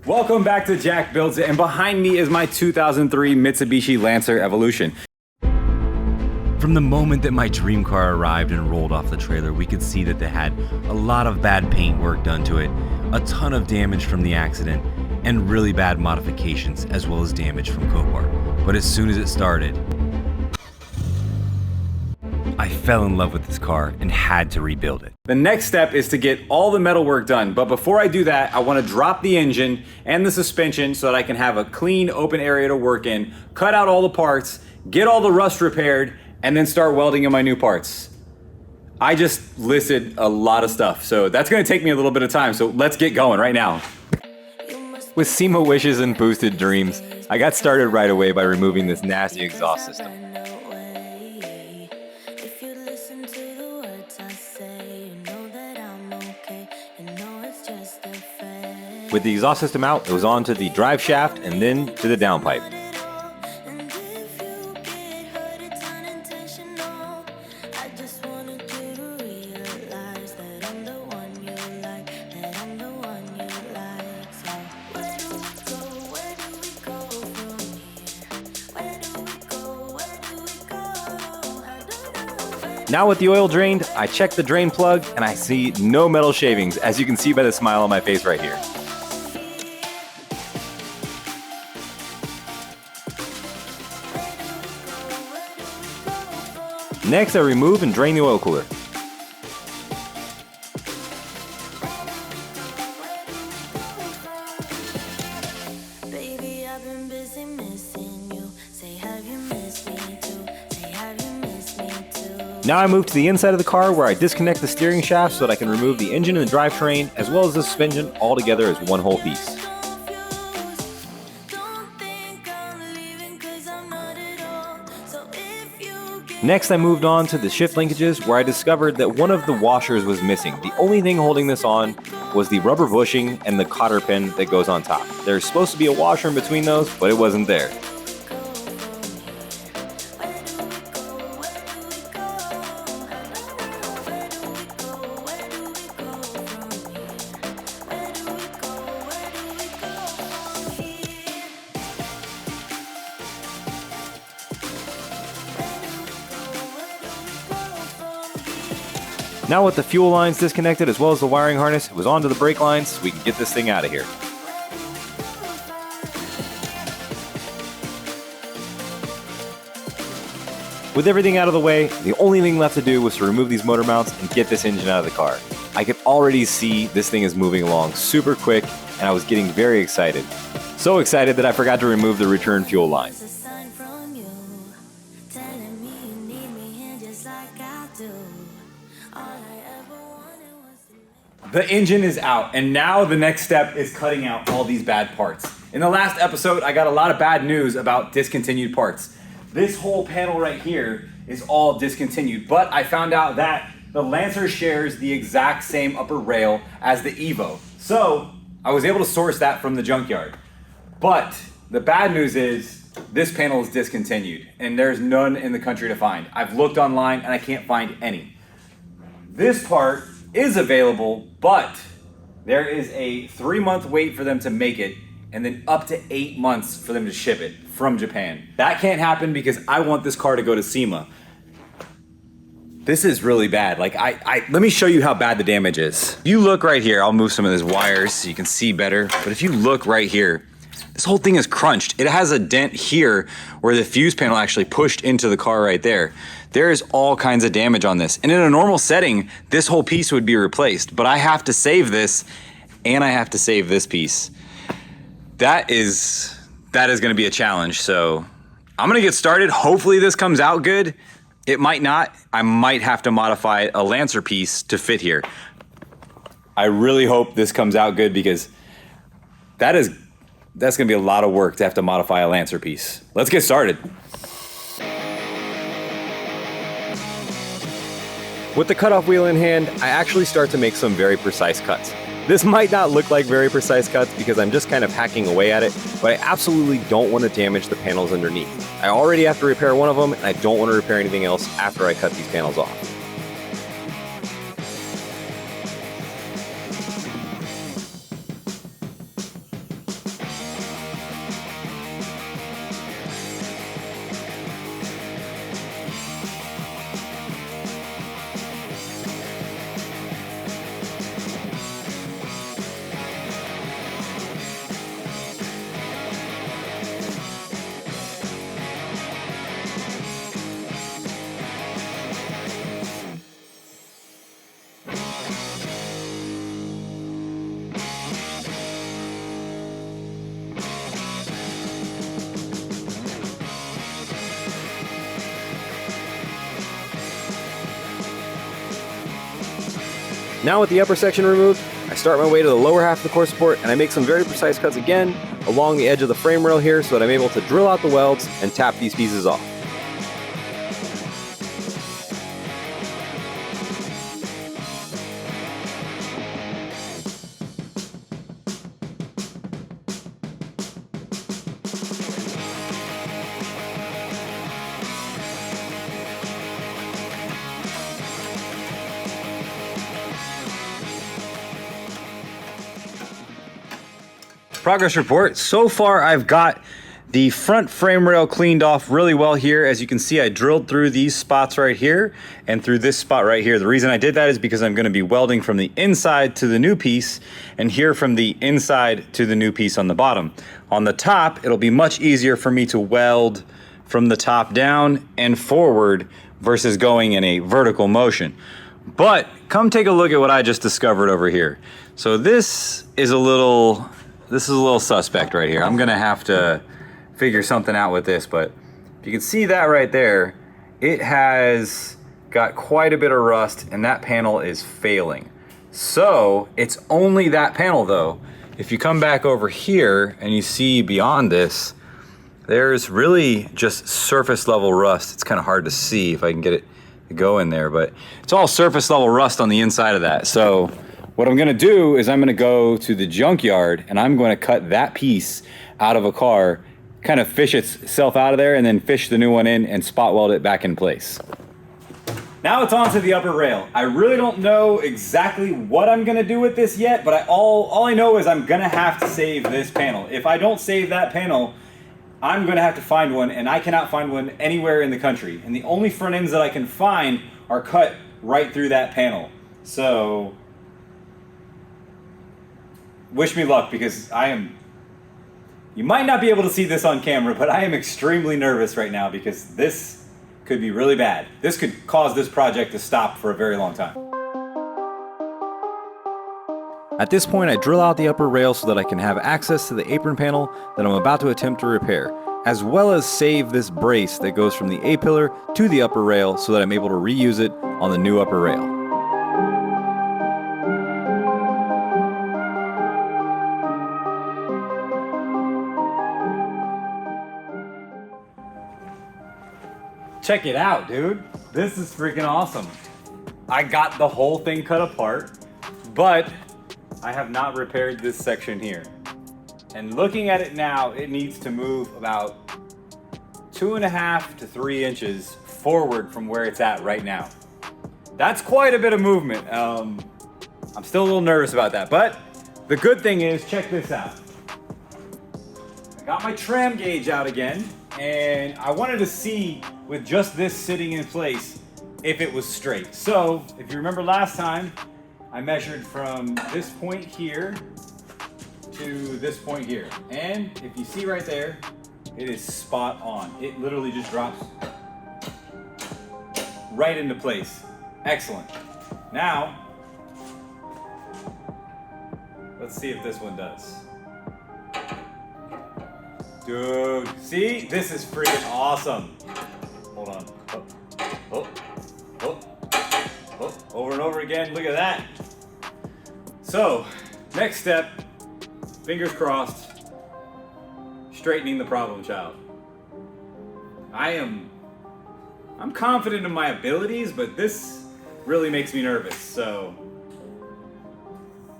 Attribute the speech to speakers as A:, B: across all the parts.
A: Welcome back to Jack Builds It, and behind me is my 2003 Mitsubishi Lancer Evolution. From the moment that my dream car arrived and rolled off the trailer, we could see that they had a lot of bad paint work done to it, a ton of damage from the accident, and really bad modifications as well as damage from Copart. But as soon as it started, I fell in love with this car and had to rebuild it. The next step is to get all the metal work done, but before I do that, I want to drop the engine and the suspension so that I can have a clean open area to work in, cut out all the parts, get all the rust repaired, and then start welding in my new parts. I just listed a lot of stuff, so that's going to take me a little bit of time, so let's get going right now. With SEMA wishes and boosted dreams, I got started right away by removing this nasty exhaust system. With the exhaust system out, it was on to the drive shaft and then to the downpipe. Now with the oil drained, I check the drain plug and I see no metal shavings, as you can see by the smile on my face right here. Next, I remove and drain the oil cooler. Now I move to the inside of the car where I disconnect the steering shaft so that I can remove the engine and the drivetrain as well as the suspension all together as one whole piece. Next I moved on to the shift linkages where I discovered that one of the washers was missing. The only thing holding this on was the rubber bushing and the cotter pin that goes on top. There's supposed to be a washer in between those, but it wasn't there. Now with the fuel lines disconnected as well as the wiring harness, it was onto the brake lines so we can get this thing out of here. With everything out of the way, the only thing left to do was to remove these motor mounts and get this engine out of the car. I could already see this thing is moving along super quick and I was getting very excited. So excited that I forgot to remove the return fuel line. The engine is out, and now the next step is cutting out all these bad parts. In the last episode, I got a lot of bad news about discontinued parts. This whole panel right here is all discontinued, but I found out that the Lancer shares the exact same upper rail as the Evo. So I was able to source that from the junkyard. But the bad news is this panel is discontinued, and there's none in the country to find. I've looked online and I can't find any. This part is available, but there is a 3-month wait for them to make it and then up to 8 months for them to ship it from Japan. That can't happen because I want this car to go to SEMA. This is really bad. Like let me show you how bad the damage is. If you look right here, I'll move some of these wires so you can see better. But if you look right here, this whole thing is crunched. It has a dent here where the fuse panel actually pushed into the car right there. There is all kinds of damage on this. And in a normal setting, this whole piece would be replaced, but I have to save this and I have to save this piece. That is gonna be a challenge. So I'm gonna get started. Hopefully this comes out good. It might not. I might have to modify a Lancer piece to fit here. I really hope this comes out good because that's gonna be a lot of work to have to modify a Lancer piece. Let's get started. With the cutoff wheel in hand, I actually start to make some very precise cuts. This might not look like very precise cuts because I'm just kind of hacking away at it, but I absolutely don't want to damage the panels underneath. I already have to repair one of them, and I don't want to repair anything else after I cut these panels off.
B: Now with the upper section removed, I start my way to the lower half of the core support and I make some very precise cuts again along the edge of the frame rail here so that I'm able to drill out the welds and tap these pieces off.
A: Progress report. So far, I've got the front frame rail cleaned off really well here. As you can see, I drilled through these spots right here and through this spot right here. The reason I did that is because I'm going to be welding from the inside to the new piece and here from the inside to the new piece on the bottom. On the top, it'll be much easier for me to weld from the top down and forward versus going in a vertical motion. But come take a look at what I just discovered over here. So this is a little suspect right here. I'm gonna have to figure something out with this, but if you can see that right there, it has got quite a bit of rust and that panel is failing. So it's only that panel though. If you come back over here and you see beyond this, there's really just surface level rust. It's kind of hard to see if I can get it to go in there, but it's all surface level rust on the inside of that. So what I'm gonna do is I'm gonna go to the junkyard and I'm gonna cut that piece out of a car, kind of fish itself out of there and then fish the new one in and spot weld it back in place. Now it's on to the upper rail. I really don't know exactly what I'm gonna do with this yet, but all I know is I'm gonna have to save this panel. If I don't save that panel, I'm gonna have to find one, and I cannot find one anywhere in the country. And the only front ends that I can find are cut right through that panel. So wish me luck, because you might not be able to see this on camera, but I am extremely nervous right now because this could be really bad. This could cause this project to stop for a very long time.
B: At this point, I drill out the upper rail so that I can have access to the apron panel that I'm about to attempt to repair, as well as save this brace that goes from the A-pillar to the upper rail so that I'm able to reuse it on the new upper rail.
A: Check it out, dude. This is freaking awesome. I got the whole thing cut apart, but I have not repaired this section here. And looking at it now, it needs to move about 2.5 to 3 inches forward from where it's at right now. That's quite a bit of movement. I'm still a little nervous about that, but the good thing is, check this out. I got my tram gauge out again, and I wanted to see with just this sitting in place if it was straight. So if you remember last time, I measured from this point here to this point here. And if you see right there, it is spot on. It literally just drops right into place. Excellent. Now, let's see if this one does. Dude, see? This is freaking awesome. Hold on. Over and over again. Look at that. So, next step, fingers crossed, straightening the problem child. I'm confident in my abilities, but this really makes me nervous. So,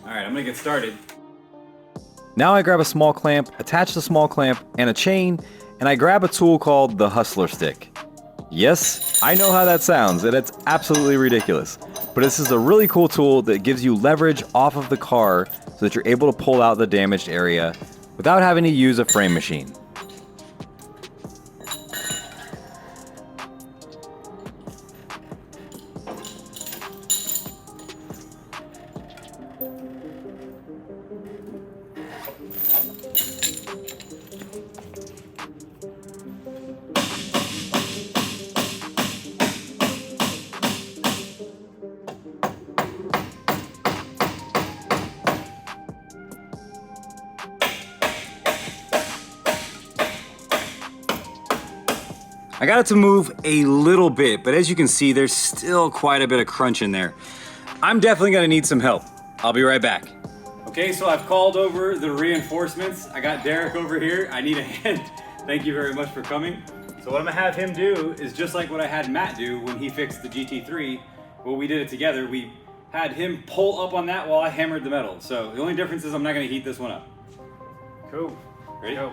A: all right, I'm gonna get started.
B: Now I grab a small clamp, attach the small clamp and a chain, and I grab a tool called the hustler stick. Yes, I know how that sounds, and it's absolutely ridiculous, but this is a really cool tool that gives you leverage off of the car so that you're able to pull out the damaged area without having to use a frame machine.
A: I got it to move a little bit, but as you can see, there's still quite a bit of crunch in there. I'm definitely gonna need some help. I'll be right back. Okay, so I've called over the reinforcements. I got Derek over here. I need a hand. Thank you very much for coming. So what I'm gonna have him do is just like what I had Matt do when he fixed the GT3. Well, we did it together. We had him pull up on that while I hammered the metal. So the only difference is I'm not gonna heat this one up. Cool. Ready? Go.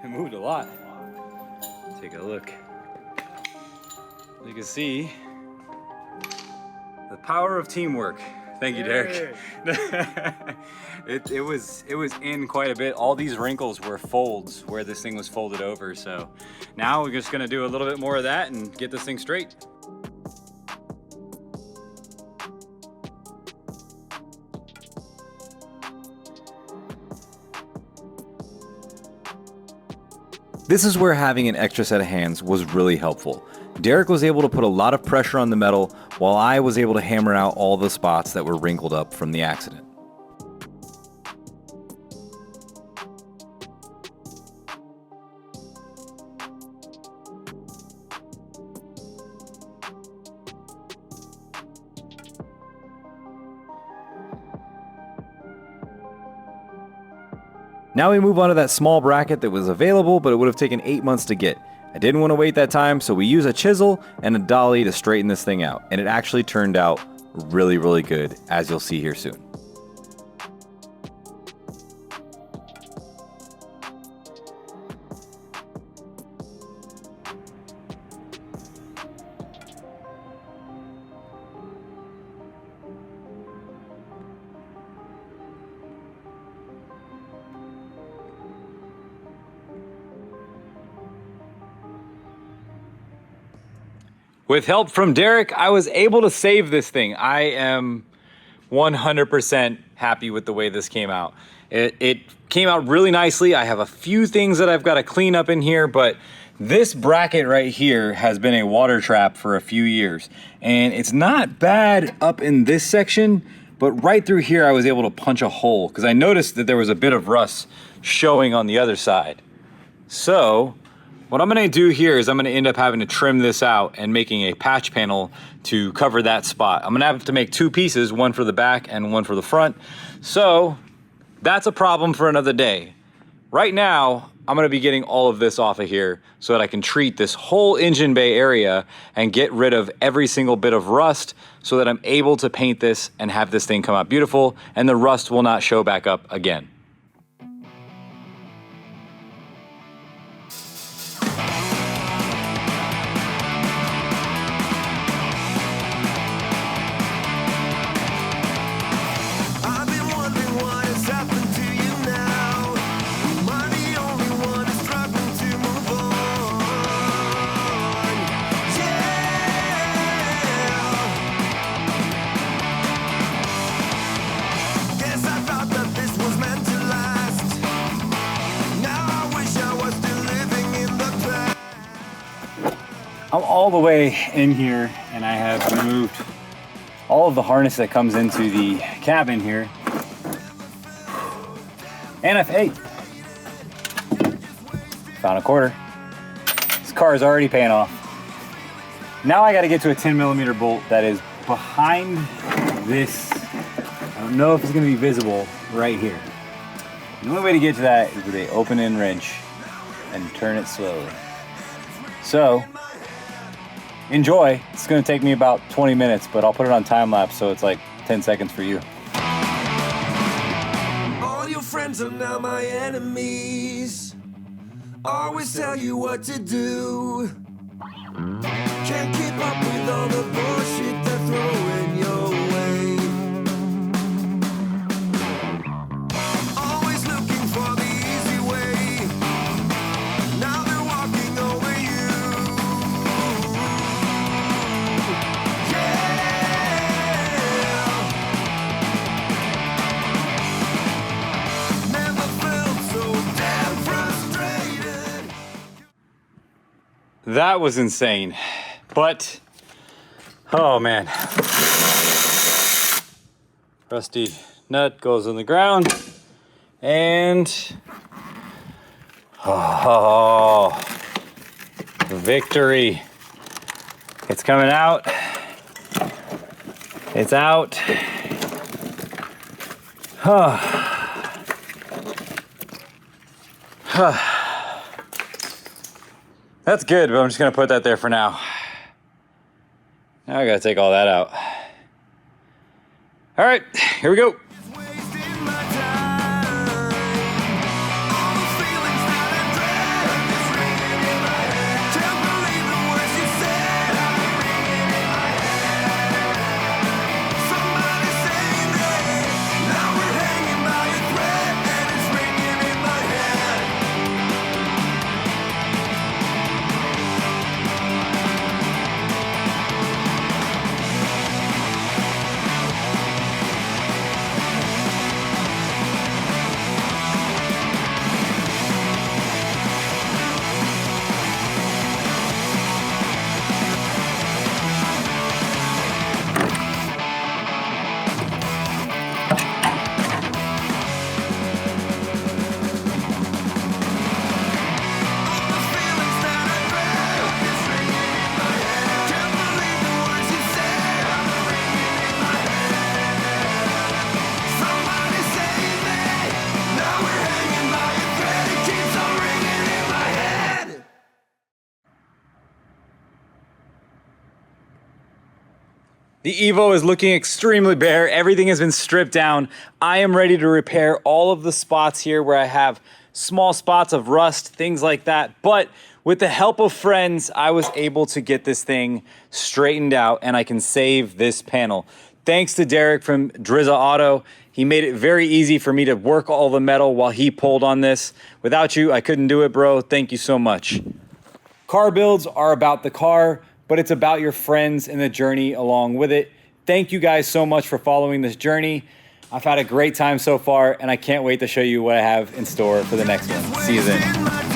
A: It moved a lot. Take a look. You can see the power of teamwork. Thank you, Derek. It was in quite a bit. All these wrinkles were folds where this thing was folded over. So now we're just gonna do a little bit more of that and get this thing straight.
B: This is where having an extra set of hands was really helpful. Derek was able to put a lot of pressure on the metal while I was able to hammer out all the spots that were wrinkled up from the accident. Now we move on to that small bracket that was available, but it would have taken 8 months to get. I didn't want to wait that time, so we use a chisel and a dolly to straighten this thing out, and it actually turned out really, really good, as you'll see here soon.
A: With help from Derek, I was able to save this thing. I am 100% happy with the way this came out. It came out really nicely. I have a few things that I've got to clean up in here, but this bracket right here has been a water trap for a few years. And it's not bad up in this section, but right through here I was able to punch a hole because I noticed that there was a bit of rust showing on the other side. So what I'm gonna do here is I'm gonna end up having to trim this out and making a patch panel to cover that spot. I'm gonna have to make two pieces, one for the back and one for the front. So that's a problem for another day. Right now, I'm gonna be getting all of this off of here so that I can treat this whole engine bay area and get rid of every single bit of rust so that I'm able to paint this and have this thing come out beautiful and the rust will not show back up again. I'm all the way in here and I have removed all of the harness that comes into the cabin here. And found a quarter. This car is already paying off. Now I gotta get to a 10mm bolt that is behind this. I don't know if it's gonna be visible right here. The only way to get to that is with an open-end wrench and turn it slowly. So, enjoy. It's gonna take me about 20 minutes, but I'll put it on time lapse so it's like 10 seconds for you.
C: All your friends are now my enemies. Always tell you what to do. Can't keep up with all the bullshit they're throwing your way. Always looking for the easy way. Now they're walking over you. Yeah. Never felt so damn frustrated.
A: That was insane. But, oh man. Rusty nut goes on the ground. And, oh, victory. It's coming out. It's out. That's good, but I'm just gonna put that there for now. Now I gotta take all that out. All right, here we go.
C: Wasting my time. All the feelings that I dread is ringing in my head. Can't believe the words you said. Ringing in my head. Somebody save me. Now we're hanging by a thread and it's ringing in my head.
A: The Evo is looking extremely bare. Everything has been stripped down. I am ready to repair all of the spots here where I have small spots of rust, things like that. But with the help of friends, I was able to get this thing straightened out and I can save this panel. Thanks to Derek from Drizza Auto. He made it very easy for me to work all the metal while he pulled on this. Without you, I couldn't do it, bro. Thank you so much. Car builds are about the car, but it's about your friends and the journey along with it. Thank you guys so much for following this journey. I've had a great time so far, and I can't wait to show you what I have in store for the next one. See you then.